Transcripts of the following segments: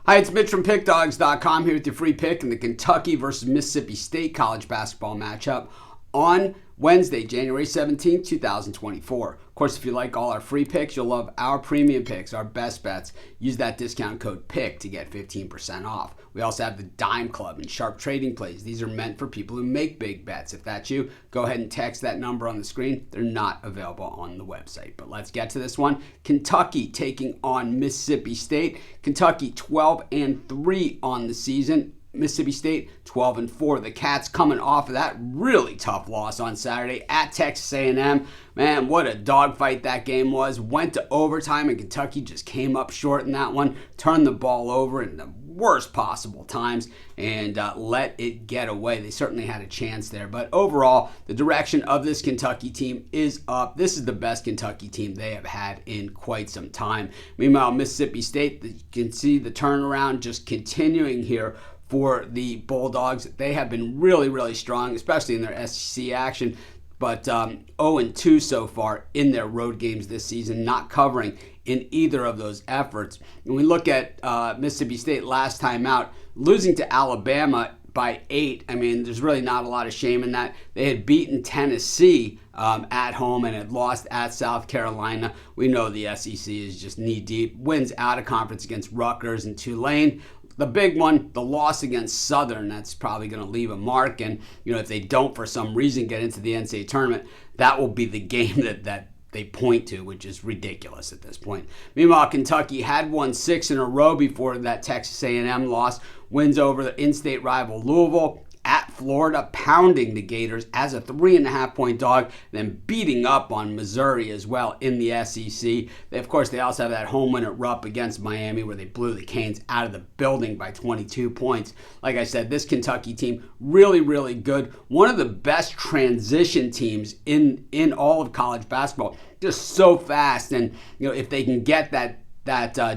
Hi, it's Mitch from Pickdawgz.com here with your free pick in the Kentucky versus Mississippi State college basketball matchup on Wednesday, January 17, 2024. Of course, if you like all our free picks, you'll love our premium picks, our best bets. Use that discount code PICK to get 15% off. We also have the Dime Club and Sharp Trading Plays. These are meant for people who make big bets. If that's you, go ahead and text that number on the screen. They're not available on the website. But let's get to this one. Kentucky taking on Mississippi State. Kentucky 12-3 on the season. Mississippi State 12-4. The Cats coming off of that really tough loss on Saturday at Texas A&M. Man, what a dogfight that game was. Went to overtime and Kentucky just came up short in that one. Turned the ball over in the worst possible times and let it get away. They certainly had a chance there. But overall, the direction of this Kentucky team is up. This is the best Kentucky team they have had in quite some time. Meanwhile, Mississippi State, you can see the turnaround just continuing here for the Bulldogs. They have been really, really strong, especially in their SEC action, but 0-2 so far in their road games this season, not covering in either of those efforts. When we look at Mississippi State last time out, losing to Alabama by 8, I mean, there's really not a lot of shame in that. They had beaten Tennessee at home and had lost at South Carolina. We know the SEC is just knee-deep. Wins out of conference against Rutgers and Tulane. The big one, the loss against Southern, that's probably going to leave a mark. And, if they don't for some reason get into the NCAA tournament, that will be the game that they point to, which is ridiculous at this point. Meanwhile, Kentucky had won 6 in a row before that Texas A&M loss. Wins over the in-state rival Louisville, at Florida, pounding the Gators as a 3.5-point dog, then beating up on Missouri as well in the SEC. Of course, they also have that home win at Rupp against Miami where they blew the Canes out of the building by 22 points. Like I said, this Kentucky team, really, really good. One of the best transition teams in all of college basketball. Just so fast, and if they can get that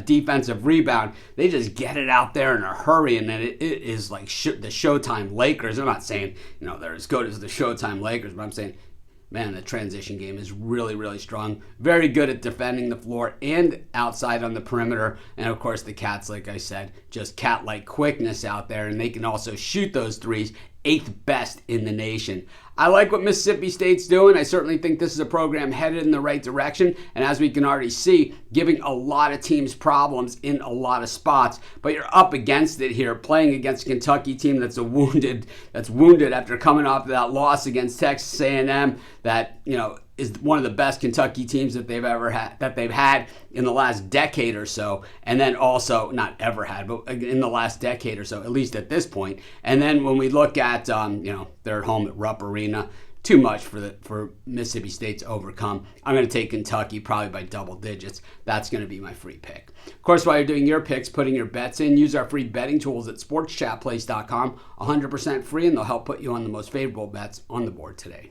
defensive rebound, they just get it out there in a hurry, and then it is like the Showtime Lakers. I'm not saying they're as good as the Showtime Lakers, but I'm saying, man, the transition game is really, really strong. Very good at defending the floor and outside on the perimeter. And of course, the Cats, like I said, just cat-like quickness out there, and they can also shoot those threes. 8th best in the nation. I like what Mississippi State's doing. I certainly think this is a program headed in the right direction, and as we can already see, giving a lot of teams problems in a lot of spots. But you're up against it here, playing against a Kentucky team that's wounded after coming off of that loss against Texas A&M. That is one of the best Kentucky teams that they've had in the last decade or so, and then also not ever had, but in the last decade or so, at least at this point. And then when we look at they're at home at Rupp Arena, too much for Mississippi State to overcome. I'm going to take Kentucky probably by double digits. That's going to be my free pick. Of course, while you're doing your picks, putting your bets in, use our free betting tools at sportschatplace.com. 100% free, and they'll help put you on the most favorable bets on the board today.